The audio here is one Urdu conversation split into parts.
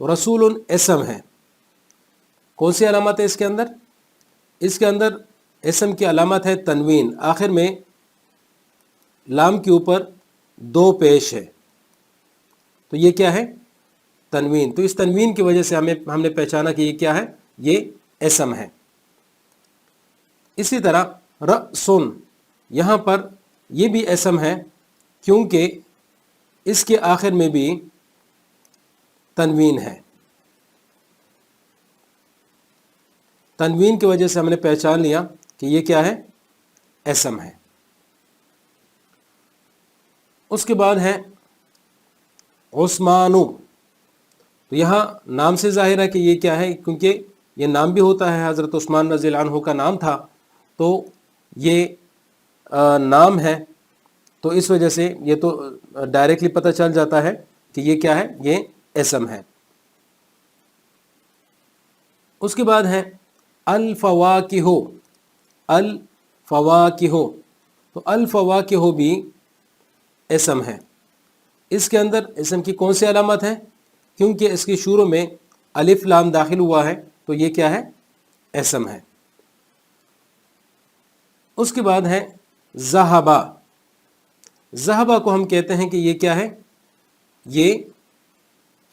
تو رسول اسم ہے. کون سی علامت ہے اس کے اندر؟ اس کے اندر اسم کی علامت ہے تنوین. آخر میں لام کے اوپر 2 پیش ہے، تو یہ کیا ہے؟ تنوین. تو اس تنوین کی وجہ سے ہم نے پہچانا کہ یہ کیا ہے؟ یہ اسم ہے. اسی طرح رأسن، یہاں پر یہ بھی اسم ہے کیونکہ اس کے آخر میں بھی تنوین ہے. تنوین کی وجہ سے ہم نے پہچان لیا کہ یہ کیا ہے؟ اسم ہے. اس کے بعد ہے عثمانو. تو یہاں نام سے ظاہر ہے کہ یہ کیا ہے، کیونکہ یہ نام بھی ہوتا ہے، حضرت عثمان رضی اللہ عنہ کا نام تھا، تو یہ نام ہے، تو اس وجہ سے یہ تو ڈائریکٹلی پتہ چل جاتا ہے کہ یہ کیا ہے؟ یہ اسم ہے. اس کے بعد ہے الفواکہ. الفواکہ، تو الفواکہ بھی اسم ہے. اس کے اندر اسم کی کون سی علامت ہے؟ کیونکہ اس کی شروع میں الف لام داخل ہوا ہے، تو یہ کیا ہے؟ اسم ہے. اس کے بعد ہے ذہبا. ذہبا کو ہم کہتے ہیں کہ یہ کیا ہے؟ یہ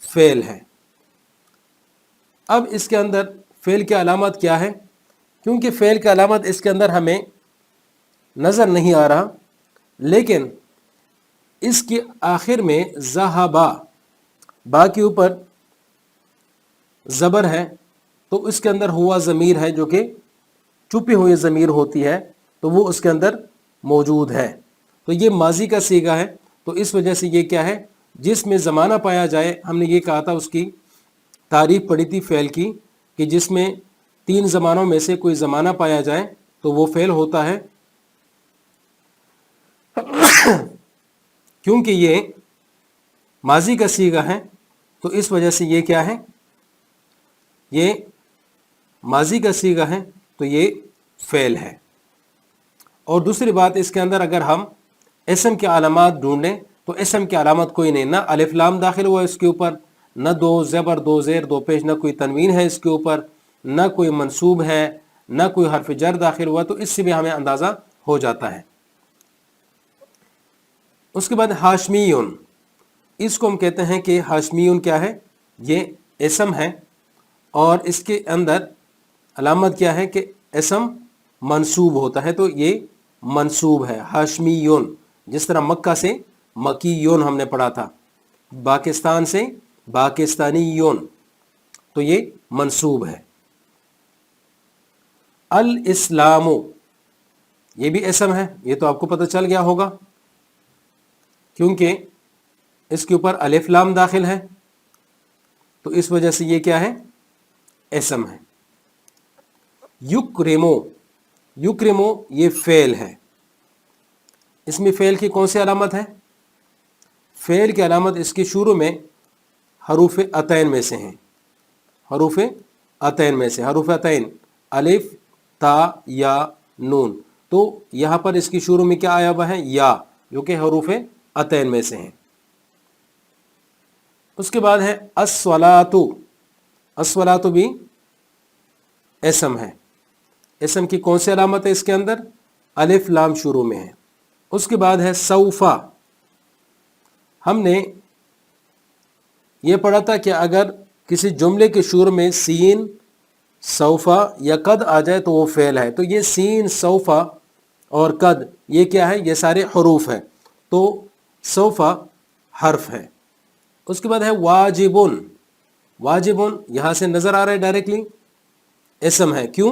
فعل ہے. اب اس کے اندر فعل کی علامت کیا ہے؟ کیونکہ فعل کی علامت اس کے اندر ہمیں نظر نہیں آ رہا، لیکن اس کے آخر میں ذہبا، با کے اوپر زبر ہے، تو اس کے اندر ہوا ضمیر ہے جو کہ چھپی ہوئی ضمیر ہوتی ہے، تو وہ اس کے اندر موجود ہے. تو یہ ماضی کا صیغہ ہے، تو اس وجہ سے یہ کیا ہے؟ جس میں زمانہ پایا جائے، ہم نے یہ کہا تھا، اس کی تعریف پڑھی تھی فعل کی، کہ جس میں 3 زمانوں میں سے کوئی زمانہ پایا جائے تو وہ فعل ہوتا ہے. کیونکہ یہ ماضی کا صیغہ ہے، تو اس وجہ سے یہ کیا ہے؟ یہ ماضی کا صیغہ ہے، تو یہ فعل ہے. اور دوسری بات، اس کے اندر اگر ہم اسم کے علامات ڈھونڈیں تو اسم کی علامت کوئی نہیں، نہ الف لام داخل ہوا اس کے اوپر، نہ 2 زبر 2 زیر 2 پیش، نہ کوئی تنوین ہے اس کے اوپر، نہ کوئی منصوب ہے، نہ کوئی حرف جر داخل ہوا، تو اس سے بھی ہمیں اندازہ ہو جاتا ہے. اس کے بعد ہاشمیون. اس کو ہم کہتے ہیں کہ ہاشمیون کیا ہے؟ یہ اسم ہے، اور اس کے اندر علامت کیا ہے؟ کہ اسم منصوب ہوتا ہے، تو یہ منصوب ہے. ہاشمیون، جس طرح مکہ سے مکیون ہم نے پڑھا تھا، پاکستان سے پاکستانیون، تو یہ منصوب ہے. الاسلام، یہ بھی اسم ہے. یہ تو آپ کو پتہ چل گیا ہوگا کیونکہ اس کے اوپر الف لام داخل ہے، تو اس وجہ سے یہ کیا ہے؟ اسم ہے. یکرمو. یکرمو یہ فعل ہے. اس میں فعل کی کون سی علامت ہے؟ فعل کی علامت اس کی شروع میں حروف عطین میں سے ہیں. حروف عطین میں سے، حروف عطین الف تا یا نون، تو یہاں پر اس کی شروع میں کیا آیا ہوا ہے؟ یا، جو کہ حروف عطین میں سے ہیں. اس کے بعد ہے الصلاۃ. الصلاۃ بھی اسم ہے. اسم کی کون سی علامت ہے اس کے اندر؟ الف لام شروع میں ہے. اس کے بعد ہے سوفا. ہم نے یہ پڑھا تھا کہ اگر کسی جملے کے شروع میں سین، سوفا یا قد آ جائے تو وہ فعل ہے. تو یہ سین، سوفا اور قد، یہ کیا ہے؟ یہ سارے حروف ہیں، تو سوفا حرف ہے. اس کے بعد ہے واجبن. واجبن یہاں سے نظر آ رہا ہے ڈائریکٹلی اسم ہے. کیوں؟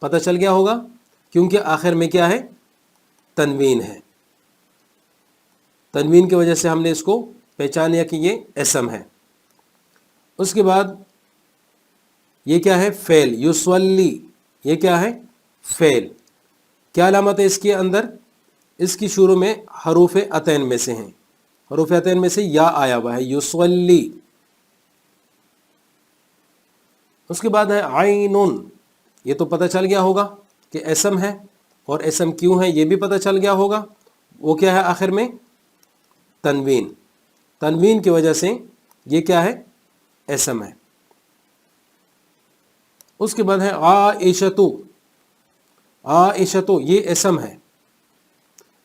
پتہ چل گیا ہوگا، کیونکہ آخر میں کیا ہے؟ تنوین ہے. تنوین کی وجہ سے ہم نے اس کو پہچان لیا کہ یہ اسم ہے. اس کے بعد یہ کیا ہے؟ فعل. یصلی، یہ کیا ہے؟ فعل. کیا علامت ہے اس کے اندر؟ اس کی شروع میں حروف عطین میں سے ہیں. حروف عطین میں سے یا آیا ہوا ہے، یصلی. اس کے بعد ہے عینن. یہ تو پتہ چل گیا ہوگا کہ اسم ہے، اور اسم کیوں ہے یہ بھی پتہ چل گیا ہوگا. وہ کیا ہے آخر میں؟ تنوین. تنوین کی وجہ سے یہ کیا ہے؟ اسم ہے. اس کے بعد ہے عائشتو. عائشتو یہ اسم ہے.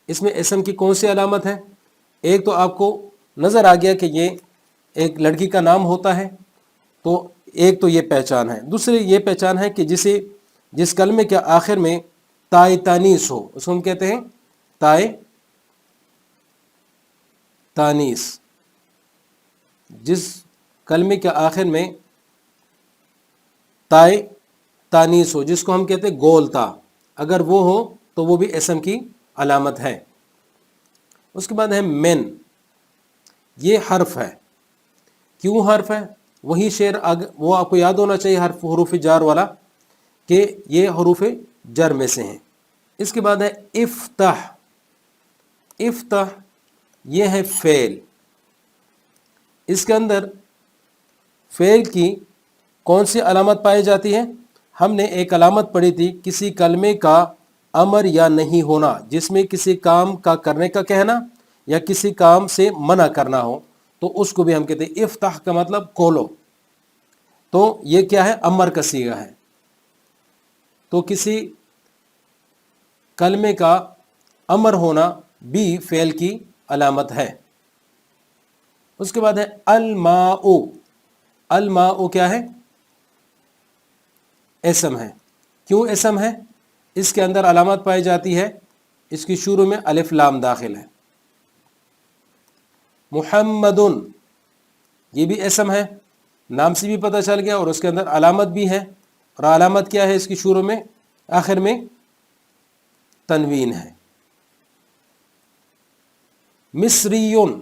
اس میں اسم کی کون سی علامت ہے؟ ایک تو آپ کو نظر آ گیا کہ یہ ایک لڑکی کا نام ہوتا ہے، تو ایک تو یہ پہچان ہے. دوسری یہ پہچان ہے کہ جس کلمے کے آخر میں تائے تانیث ہو، اس کو ہم کہتے ہیں تائے تانیث. جس کلمے کے آخر میں تائے تانیث ہو، جس کو ہم کہتے ہیں گول تا، اگر وہ ہو تو وہ بھی اسم کی علامت ہے. اس کے بعد ہے من. یہ حرف ہے. کیوں حرف ہے؟ وہی شعر وہ آپ کو یاد ہونا چاہیے، حروف جار والا، کہ یہ حروف جر میں سے ہیں. اس کے بعد ہے افتح. افتح یہ ہے فعل. اس کے اندر فعل کی کون سی علامت پائی جاتی ہے؟ ہم نے ایک علامت پڑھی تھی، کسی کلمے کا امر یا نہیں ہونا، جس میں کسی کام کا کرنے کا کہنا یا کسی کام سے منع کرنا ہو، تو اس کو بھی ہم کہتے ہیں افتح کا مطلب کھولو. تو یہ کیا ہے؟ امر کا صیغہ ہے. تو کسی کلمے کا امر ہونا بھی فعل کی علامت ہے. اس کے بعد ہے الماء. الماء کیا ہے؟ اسم ہے. کیوں اسم ہے؟ اس کے اندر علامت پائی جاتی ہے، اس کی شروع میں الف لام داخل ہے. محمد یہ بھی اسم ہے، نام سے بھی پتہ چل گیا، اور اس کے اندر علامت بھی ہے. اور علامت کیا ہے؟ اس کی شروع میں آخر میں تنوین ہے. مصریون.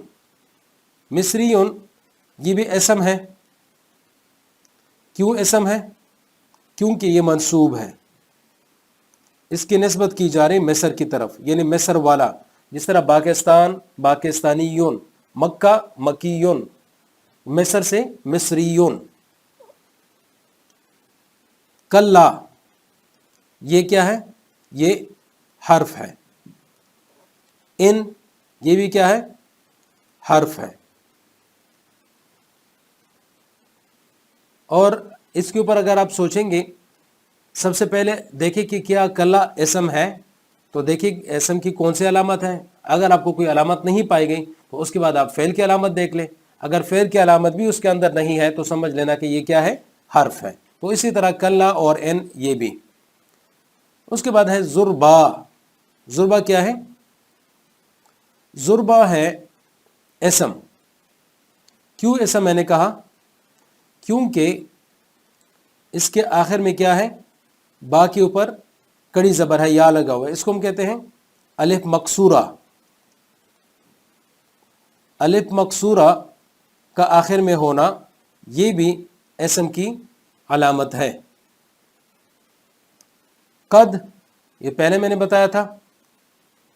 مصریون یہ بھی اسم ہے. کیوں اسم ہے؟ کیونکہ یہ منصوب ہے، اس کی نسبت کی جا رہی مصر کی طرف، یعنی مصر والا. جس طرح پاکستان پاکستانیون، مکہ مکیون، مصر سے مصریون. کلا یہ کیا ہے؟ یہ حرف ہے. ان یہ بھی کیا ہے؟ حرف ہے. اور اس کے اوپر اگر آپ سوچیں گے، سب سے پہلے دیکھیں کہ کیا کلا اسم ہے، تو دیکھیں اسم کی کون سی علامت ہے. اگر آپ کو کوئی علامت نہیں پائی گئی تو اس کے بعد آپ فعل کی علامت دیکھ لیں. اگر فعل کی علامت بھی اس کے اندر نہیں ہے تو سمجھ لینا کہ یہ کیا ہے؟ حرف ہے. تو اسی طرح کلا اور ان یہ بھی. اس کے بعد ہے ضربا. ضربا کیا ہے؟ ضربا ہے اسم. کیوں اسم میں نے کہا؟ کیونکہ اس کے آخر میں کیا ہے؟ با کے اوپر کڑی زبر ہے، یا لگا ہوا ہے. اس کو ہم کہتے ہیں الف مکسورہ. الف مکسورہ کا آخر میں ہونا یہ بھی اسم کی علامت ہے. قد یہ پہلے میں نے بتایا تھا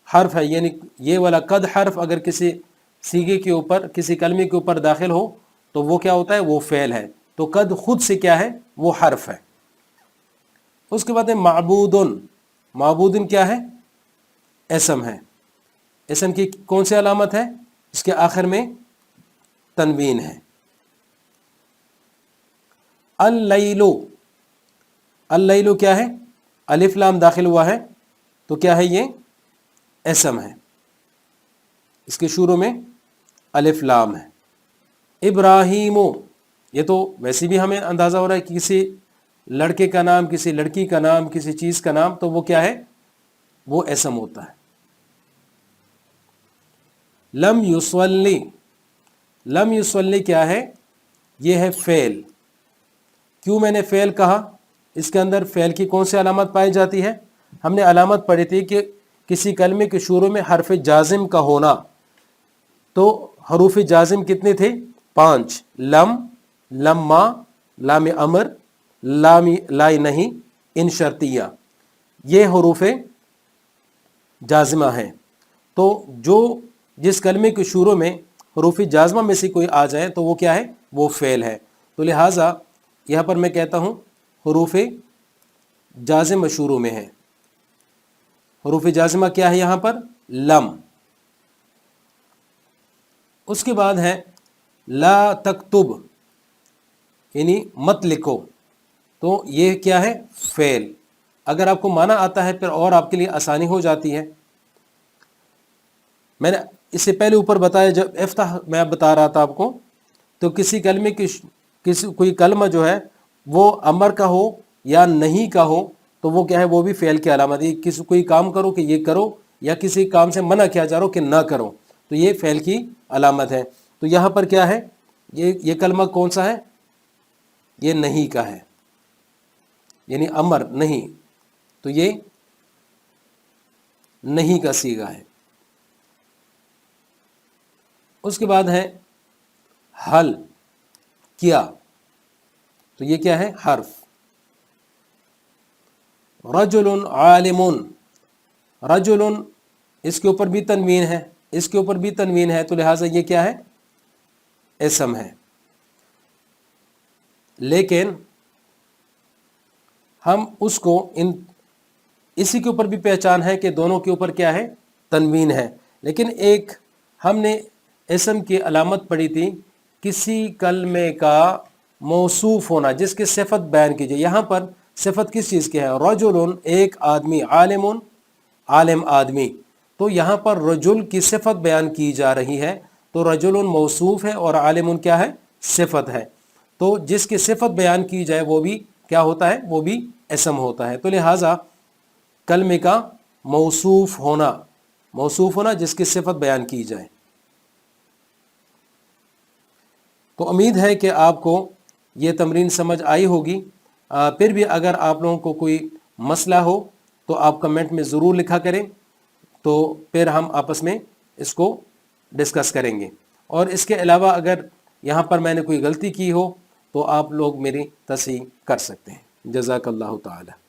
حرف ہے، یعنی یہ والا قد حرف اگر کسی صیغے کے اوپر، کسی کلمے کے اوپر داخل ہو تو وہ کیا ہوتا ہے؟ وہ فعل ہے. تو قد خود سے کیا ہے؟ وہ حرف ہے. اس کے بعد ہے معبودن. معبودن کیا ہے؟ اسم ہے. اسم کی کون سی علامت ہے؟ اس کے آخر میں تنوین ہے. اللیلو. اللیلو کیا ہے؟ الف لام داخل ہوا ہے تو کیا ہے؟ یہ اسم ہے. اس کے شروع میں الف لام ہے. ابراہیمو یہ تو ویسے بھی ہمیں اندازہ ہو رہا ہے کہ کسی لڑکے کا نام، کسی لڑکی کا نام، کسی چیز کا نام، تو وہ کیا ہے؟ وہ اسم ہوتا ہے. لم یصلی. لم یصلی کیا ہے؟ یہ ہے فعل. کیوں میں نے فعل کہا؟ اس کے اندر فعل کی کون سی علامت پائی جاتی ہے؟ ہم نے علامت پڑھی تھی کہ کسی کلمے کے شروع میں حرف جازم کا ہونا. تو حروف جازم کتنے تھے؟ 5. لم، لما، لام امر، لا نہیں، ان شرطیہ. یہ حروف جازمہ ہیں. تو جس کلمے کے شروع میں حروف جازمہ میں سے کوئی آ جائے تو وہ کیا ہے؟ وہ فعل ہے. تو لہٰذا یہاں پر میں کہتا ہوں حروف جازمہ شروع میں ہے. حروف جازمہ کیا ہے یہاں پر؟ لم. اس کے بعد ہے لا تکتب. یعنی مت لکھو، تو یہ کیا ہے؟ فعل۔ اگر آپ کو معنی آتا ہے پھر اور آپ کے لیے آسانی ہو جاتی ہے۔ میں نے اس سے پہلے اوپر بتایا، جب افتح میں بتا رہا تھا آپ کو، تو کسی کلمے کی کوئی کلمہ جو ہے وہ امر کا ہو یا نہیں کا ہو تو وہ کیا ہے؟ وہ بھی فعل کی علامت ہے۔ کسی کوئی کام کرو کہ یہ کرو، یا کسی کام سے منع کیا جا رہا ہو کہ نہ کرو، تو یہ فعل کی علامت ہے۔ تو یہاں پر کیا ہے؟ یہ کلمہ کون سا ہے؟ یہ نہیں کا ہے، یعنی امر نہیں، تو یہ نہیں کا صیغہ ہے۔ اس کے بعد ہے حل، کیا، تو یہ کیا ہے؟ حرف۔ رجل عالم، رجل اس کے اوپر بھی تنوین ہے، اس کے اوپر بھی تنوین ہے، تو لہٰذا یہ کیا ہے؟ اسم ہے۔ لیکن ہم اس کو اسی کے اوپر بھی پہچان ہے کہ دونوں کے اوپر کیا ہے؟ تنوین ہے۔ لیکن ایک ہم نے اسم کی علامت پڑھی تھی کسی کلمے کا موصوف ہونا، جس کی صفت بیان کی جائے۔ یہاں پر صفت کس چیز کی ہے؟ رجل، ایک آدمی، عالم، عالم آدمی، تو یہاں پر رجل کی صفت بیان کی جا رہی ہے، تو رجل موصوف ہے اور عالم کیا ہے؟ صفت ہے۔ تو جس کی صفت بیان کی جائے وہ بھی کیا ہوتا ہے؟ وہ بھی اسم ہوتا ہے۔ تو لہٰذا کلمے کا موصوف ہونا جس کی صفت بیان کی جائے۔ تو امید ہے کہ آپ کو یہ تمرین سمجھ آئی ہوگی۔ پھر بھی اگر آپ لوگوں کو کوئی مسئلہ ہو تو آپ کمنٹ میں ضرور لکھا کریں، تو پھر ہم آپس میں اس کو ڈسکس کریں گے۔ اور اس کے علاوہ اگر یہاں پر میں نے کوئی غلطی کی ہو تو آپ لوگ میری تصحیح کر سکتے ہیں۔ جزاک اللہ تعالی۔